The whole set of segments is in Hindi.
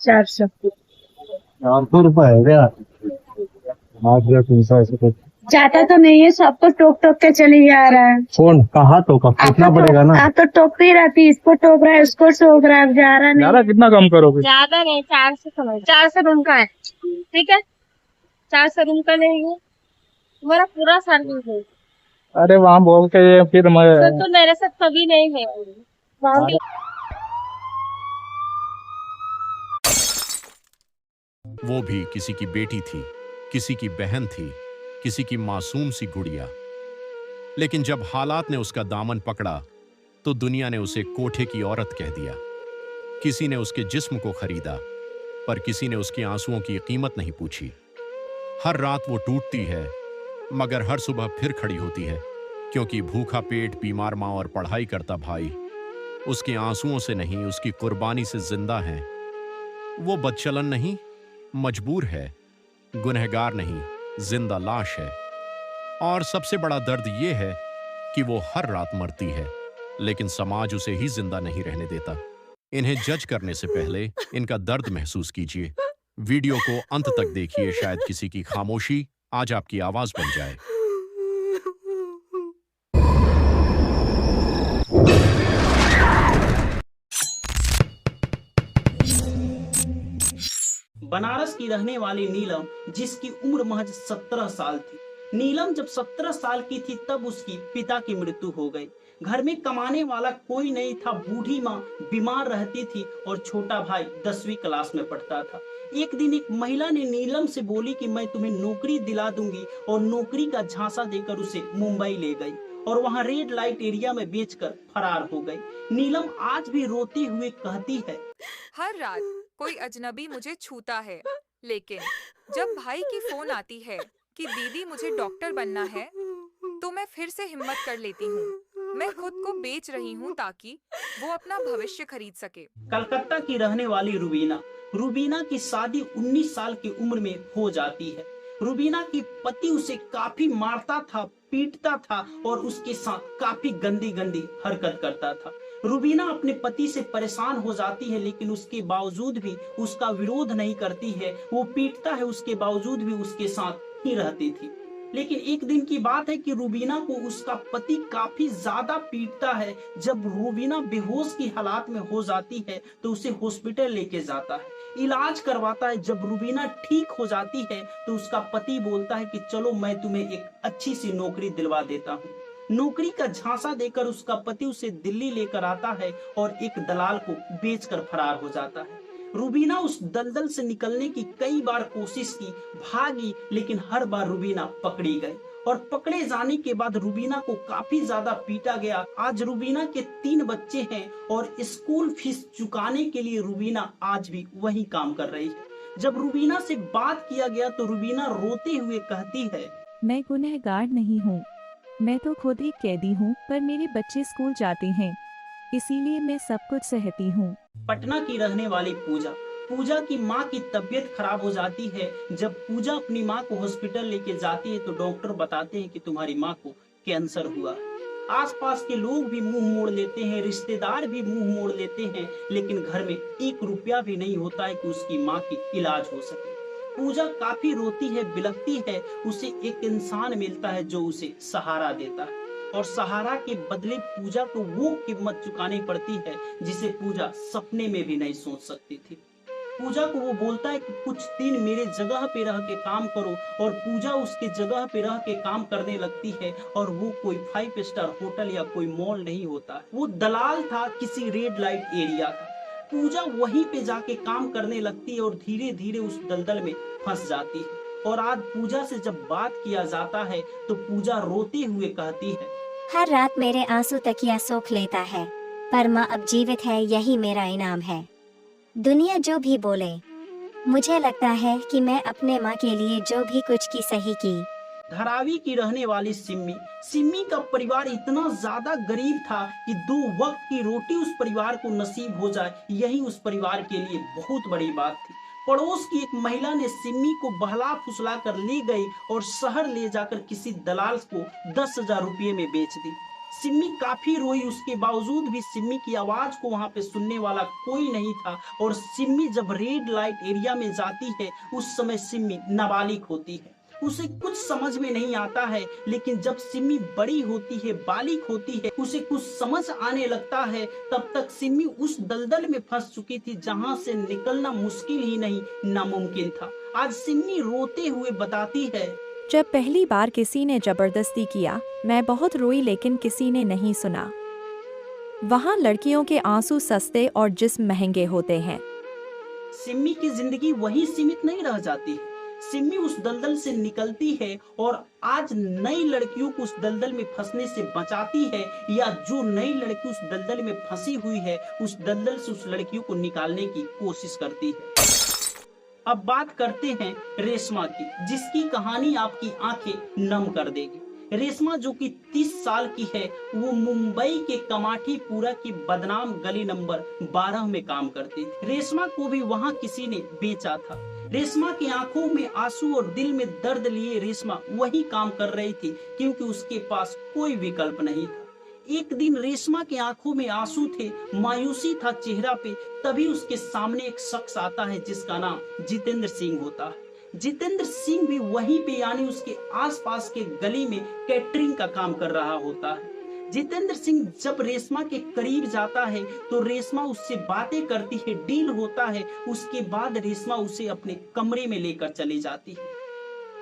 400। 400 रुपए है क्या? 8 ऐसे कुछ। जाता तो नहीं है, सबको टोक टोक के चली जा रहा है। कौन कहा तो कब पूछना पड़ेगा ना। आप तो टोकती रहती, इसको टोक रहा है, उसको टोक रहा है, जा रहा नहीं। ज्यादा कितना कम करोगे? ज्यादा नहीं, 400 समझ, 400 रूम का है, ठीक है, 400 रूम का लेंगे, तुम्हारा पूरा सर्विस है। अरे वहाँ बोल के ये फिर मैं सर तो मेरे साथ कभी नहीं है वहाँ भी। वो भी किसी की बेटी थी, किसी की बहन थी, किसी की मासूम सी गुड़िया। लेकिन जब हालात ने उसका दामन पकड़ा तो दुनिया ने उसे कोठे की औरत कह दिया। किसी ने उसके जिस्म को खरीदा, पर किसी ने उसके आंसुओं की कीमत नहीं पूछी। हर रात वो टूटती है, मगर हर सुबह फिर खड़ी होती है, क्योंकि भूखा पेट, बीमार माँ और पढ़ाई करता भाई उसके आंसुओं से नहीं, उसकी कुर्बानी से जिंदा हैं। वो बदचलन नहीं, मजबूर है, गुनहगार नहीं, जिंदा लाश है। और सबसे बड़ा दर्द यह है कि वो हर रात मरती है, लेकिन समाज उसे ही जिंदा नहीं रहने देता। इन्हें जज करने से पहले इनका दर्द महसूस कीजिए। वीडियो को अंत तक देखिए, शायद किसी की खामोशी आज आपकी आवाज बन जाए। बनारस की रहने वाली नीलम, जिसकी उम्र महज 17 साल थी। नीलम जब 17 साल की थी तब उसकी पिता की मृत्यु हो गई। घर में कमाने वाला कोई नहीं था, बूढ़ी माँ बीमार रहती थी और छोटा भाई 10वीं क्लास में पढ़ता था। एक दिन एक महिला ने नीलम से बोली कि मैं तुम्हें नौकरी दिला दूंगी, और नौकरी का झांसा देकर उसे मुंबई ले गई और वहां रेड लाइट एरिया में बेचकर फरार हो गई। नीलम आज भी रोते हुए कहती है, हर रात कोई अजनबी मुझे छूता है, लेकिन जब भाई की फोन आती है कि दीदी मुझे डॉक्टर बनना है, तो मैं फिर से हिम्मत कर लेती हूँ। मैं खुद को बेच रही हूँ ताकि वो अपना भविष्य खरीद सके। कलकत्ता की रहने वाली रूबीना। रूबीना की शादी 19 साल की उम्र में हो जाती है। रूबीना की पति उसे काफी मारता था, पीटता था और उसके साथ काफी गंदी गंदी हरकत करता था। रूबीना अपने पति से परेशान हो जाती है, लेकिन उसके बावजूद भी उसका विरोध नहीं करती है। वो पीटता है, उसके बावजूद भी उसके साथ ही रहती थी। लेकिन एक दिन की बात है कि रूबीना को उसका पति काफी ज्यादा पीटता है। जब रूबीना बेहोश की हालात में हो जाती है तो उसे हॉस्पिटल लेके जाता है, इलाज करवाता है। जब रूबीना ठीक हो जाती है तो उसका पति बोलता है कि चलो मैं तुम्हें एक अच्छी सी नौकरी दिलवा देता हूँ। नौकरी का झांसा देकर उसका पति उसे दिल्ली लेकर आता है और एक दलाल को बेचकर फरार हो जाता है। रूबीना उस दलदल से निकलने की कई बार कोशिश की, भागी, लेकिन हर बार रूबीना पकड़ी गई और पकड़े जाने के बाद रूबीना को काफी ज्यादा पीटा गया। आज रूबीना के 3 बच्चे हैं और स्कूल फीस चुकाने के लिए रूबीना आज भी वही काम कर रही है। जब रूबीना से बात किया गया तो रूबीना रोते हुए कहती है, मैं गुनहगार नहीं हूँ, मैं तो खुद एक कैदी हूँ, पर मेरे बच्चे स्कूल जाते हैं, इसीलिए मैं सब कुछ सहती हूँ। पटना की रहने वाली पूजा। पूजा की माँ की तबीयत खराब हो जाती है। जब पूजा अपनी माँ को हॉस्पिटल लेके जाती है तो डॉक्टर बताते हैं कि तुम्हारी माँ को कैंसर हुआ। आसपास के लोग भी मुंह मोड़ लेते हैं, रिश्तेदार भी मुंह मोड़ लेते हैं, लेकिन घर में 1 रुपया भी नहीं होता है कि उसकी माँ की इलाज हो सके। पूजा काफी रोती है, बिलखती है। उसे एक इंसान मिलता है जो उसे सहारा देता है, और सहारा के बदले पूजा को वो कीमत चुकानी पड़ती है जिसे पूजा सपने में भी नहीं सोच सकती थी। पूजा को वो बोलता है कि कुछ दिन मेरे जगह पे रह के काम करो, और पूजा उसके जगह पे रह के काम करने लगती है। और वो कोई 5 स्टार होटल या कोई मॉल नहीं होता, वो दलाल था किसी रेड लाइट एरिया का। पूजा वहीं पे जाके काम करने लगती है और धीरे धीरे उस दलदल में फंस जाती है। और आज पूजा से जब बात किया जाता है तो पूजा रोते हुए कहती है, हर रात मेरे आंसू तकिया सोख लेता है, पर माँ अब जीवित है, यही मेरा इनाम है। दुनिया जो भी बोले, मुझे लगता है कि मैं अपने माँ के लिए जो भी कुछ की सही की। धारावी की रहने वाली सिम्मी। सिम्मी का परिवार इतना ज्यादा गरीब था कि 2 वक्त की रोटी उस परिवार को नसीब हो जाए, यही उस परिवार के लिए बहुत बड़ी बात थी। पड़ोस की एक महिला ने सिम्मी को बहला फुसला कर ले गई और शहर ले जाकर किसी दलाल को 10,000 रुपये में बेच दी। सिम्मी काफी रोई, उसके बावजूद भी सिम्मी की आवाज को वहां पे सुनने वाला कोई नहीं था। और सिम्मी जब रेड लाइट एरिया में जाती है उस समय सिम्मी नाबालिग होती है, उसे कुछ समझ में नहीं आता है। लेकिन जब सिम्मी बड़ी होती है, बालिग होती है, उसे कुछ समझ आने लगता है, तब तक सिम्मी उस दलदल में फंस चुकी थी जहां से निकलना मुश्किल ही नहीं, नामुमकिन था। आज सिम्मी रोते हुए बताती है, जब पहली बार किसी ने जबरदस्ती किया, मैं बहुत रोई लेकिन किसी ने नहीं सुना। वहाँ लड़कियों के आंसू सस्ते और जिस्म महंगे होते हैं। सिम्मी की जिंदगी वहीं सीमित नहीं रह जाती। सिम्मी उस दलदल से निकलती है और आज नई लड़कियों को उस दलदल में फंसने से बचाती है, या जो नई लड़की उस दलदल में फंसी हुई है उस दलदल से उस लड़कियों को निकालने की कोशिश करती है। अब बात करते हैं रेशमा की, जिसकी कहानी आपकी आंखें नम कर देगी। रेशमा जो कि 30 साल की है, वो मुंबई के कमाठीपुरा की बदनाम गली नंबर 12 में काम करती थी। रेशमा को भी वहां किसी ने बेचा था। रेशमा की आंखों में आंसू और दिल में दर्द लिए रेशमा वही काम कर रही थी, क्योंकि उसके पास कोई विकल्प नहीं था। एक दिन रेशमा की आंखों में आंसू थे, मायूसी था चेहरा पे, तभी उसके सामने एक शख्स आता है जिसका नाम जितेंद्र सिंह होता है। जितेंद्र सिंह भी वहीं पे यानी उसके आसपास के गली में कैटरिंग का काम कर रहा होता है। जितेंद्र सिंह जब रेशमा के करीब जाता है तो रेशमा उससे बातें करती है, डील होता है, उसके बाद रेशमा उसे अपने कमरे में लेकर चली जाती है।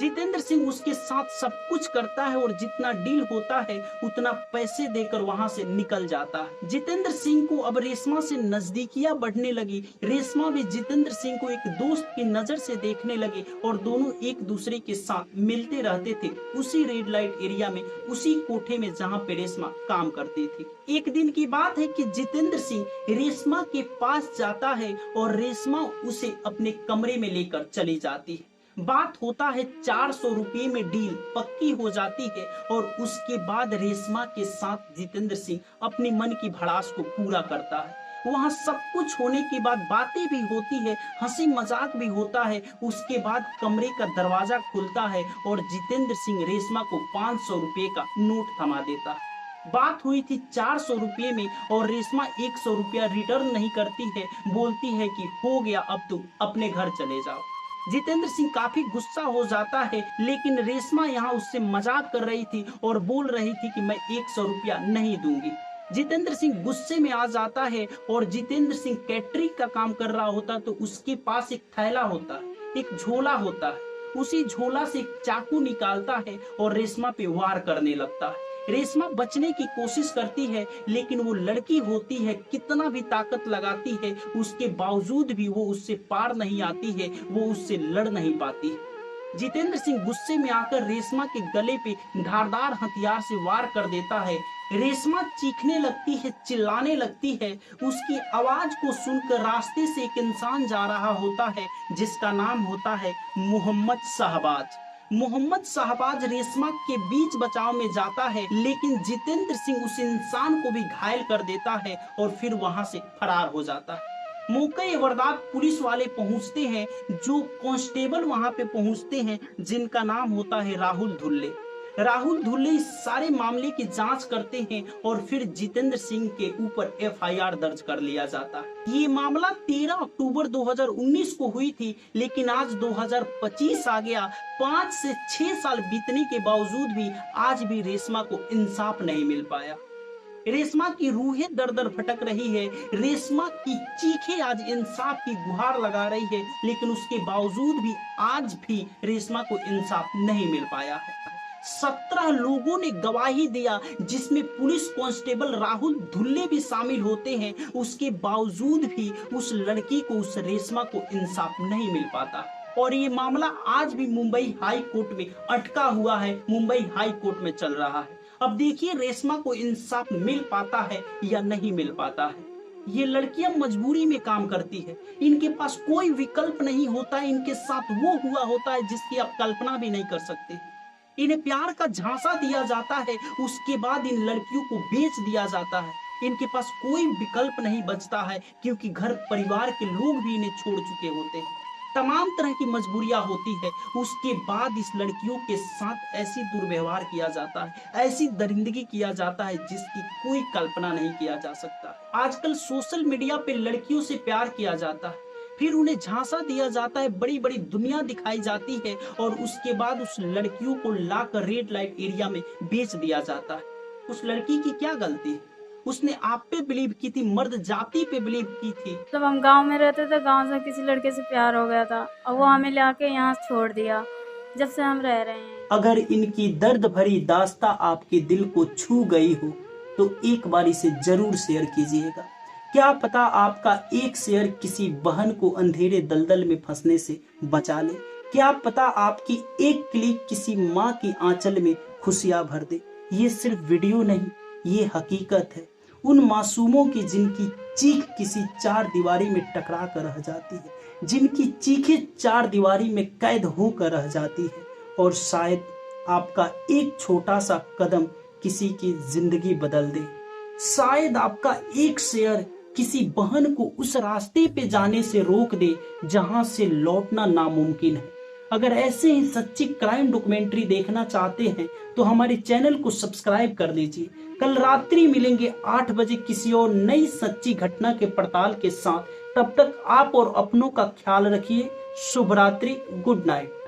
जितेंद्र सिंह उसके साथ सब कुछ करता है और जितना डील होता है उतना पैसे देकर वहां से निकल जाता है। जितेंद्र सिंह को अब रेशमा से नजदीकियां बढ़ने लगी। रेशमा भी जितेंद्र सिंह को एक दोस्त की नजर से देखने लगे और दोनों एक दूसरे के साथ मिलते रहते थे, उसी रेड लाइट एरिया में, उसी कोठे में जहां पे रेशमा काम करती थी। एक दिन की बात है कि जितेंद्र सिंह रेशमा के पास जाता है और रेशमा उसे अपने कमरे में लेकर चली जाती है। बात होता है 400 रुपये में डील पक्की हो जाती है और उसके बाद रेशमा के साथ जितेंद्र सिंह अपनी मन की भड़ास को पूरा करता है। वहाँ सब कुछ होने के बाद बातें भी होती है, हंसी मजाक भी होता है। उसके बाद कमरे का दरवाजा खुलता है और जितेंद्र सिंह रेशमा को 500 रुपये का नोट थमा देता है। बात हुई थी 400 रुपये में और रेशमा 100 रुपया रिटर्न नहीं करती है, बोलती है कि हो गया, अब तुम अपने घर चले जाओ। जितेंद्र सिंह काफी गुस्सा हो जाता है, लेकिन रेशमा यहाँ उससे मजाक कर रही थी और बोल रही थी कि मैं 100 रुपया नहीं दूंगी। जितेंद्र सिंह गुस्से में आ जाता है और जितेंद्र सिंह कैटरिंग का काम कर रहा होता तो उसके पास एक थैला होता है, एक झोला होता है। उसी झोला से एक चाकू निकालता है और रेशमा पे वार करने लगता है। रेशमा बचने की कोशिश करती है, लेकिन वो लड़की होती है, कितना भी ताकत लगाती है उसके बावजूद भी वो उससे पार नहीं आती है, वो उससे लड़ नहीं पाती है। जितेंद्र सिंह गुस्से में आकर रेशमा के गले पे धारदार हथियार से वार कर देता है। रेशमा चीखने लगती है, चिल्लाने लगती है। उसकी आवाज को सुनकर रास्ते से एक इंसान जा रहा होता है जिसका नाम होता है मोहम्मद शहबाज। मोहम्मद शहबाज रेशमा के बीच बचाव में जाता है, लेकिन जितेंद्र सिंह उस इंसान को भी घायल कर देता है और फिर वहां से फरार हो जाता है। मौके वारदात पुलिस वाले पहुंचते हैं, जो कांस्टेबल वहां पे पहुंचते हैं जिनका नाम होता है राहुल धुल्ले। राहुल धुल्ले इस सारे मामले की जांच करते हैं और फिर जितेंद्र सिंह के ऊपर एफआईआर दर्ज कर लिया जाता है। ये मामला 13 अक्टूबर 2019 को हुई थी, लेकिन आज 2025 आ गया। 5 से 6 साल बीतने के बावजूद भी आज भी रेशमा को इंसाफ नहीं मिल पाया। रेशमा की रूहें दर दर भटक रही है। रेशमा की चीखें आज इंसाफ की गुहार लगा रही है, लेकिन उसके बावजूद भी आज भी रेशमा को इंसाफ नहीं मिल पाया है। 17 लोगों ने गवाही दिया, जिसमें पुलिस कांस्टेबल राहुल धुल्ले भी शामिल होते हैं। उसके बावजूद भी उस लड़की को, उस रेशमा को इंसाफ नहीं मिल पाता और ये मामला आज भी मुंबई हाई कोर्ट में अटका हुआ है, मुंबई हाई कोर्ट में चल रहा है। अब देखिए रेशमा को इंसाफ मिल पाता है या नहीं मिल पाता है। ये लड़कियां मजबूरी में काम करती है, इनके पास कोई विकल्प नहीं होता है। इनके साथ वो हुआ होता है जिसकी आप कल्पना भी नहीं कर सकते। इन्हें प्यार का झांसा दिया जाता है, उसके बाद इन लड़कियों को बेच दिया जाता है। इनके पास कोई विकल्प नहीं बचता है, क्योंकि घर परिवार के लोग भी इन्हें छोड़ चुके होते हैं। तमाम तरह की मजबूरियां होती है, उसके बाद इस लड़कियों के साथ ऐसी दुर्व्यवहार किया जाता है, ऐसी दरिंदगी किया जाता है जिसकी कोई कल्पना नहीं किया जा सकता। आजकल सोशल मीडिया पे लड़कियों से प्यार किया जाता है, फिर उन्हें झांसा दिया जाता है, बड़ी बड़ी दुनिया दिखाई जाती है और उसके बाद उस लड़कियों को लाकर रेड लाइट एरिया में बेच दिया जाता है। उस लड़की की क्या गलती है? उसने आप पे बिलीव की थी, मर्द जाति पे बिलीव की थी। जब हम गांव में रहते थे, गांव से किसी लड़के से प्यार हो गया था और वो हमें लाके यहाँ छोड़ दिया, जब से हम रह रहे हैं। अगर इनकी दर्द भरी दास्ता आपके दिल को छू गई हो तो एक बार इसे जरूर शेयर कीजिएगा। क्या पता आपका एक शेयर किसी बहन को अंधेरे दलदल में फंसने से बचा ले। क्या पता आपकी एक क्लिक किसी माँ की आंचल में खुशियां भर दे। ये सिर्फ वीडियो नहीं, ये हकीकत है उन मासूमों की जिनकी चीख किसी चार दीवारी में टकरा कर रह जाती है, जिनकी चीखें चार दीवारी में कैद होकर रह जाती है। और शायद आपका एक छोटा सा कदम किसी की जिंदगी बदल दे। शायद आपका एक शेयर किसी बहन को उस रास्ते पे जाने से रोक दे जहां से लौटना नामुमकिन है। अगर ऐसे ही सच्ची क्राइम डॉक्यूमेंट्री देखना चाहते हैं तो हमारे चैनल को सब्सक्राइब कर लीजिए। कल रात्रि मिलेंगे 8 बजे किसी और नई सच्ची घटना के पड़ताल के साथ। तब तक आप और अपनों का ख्याल रखिए। शुभ रात्रि, गुड नाइट।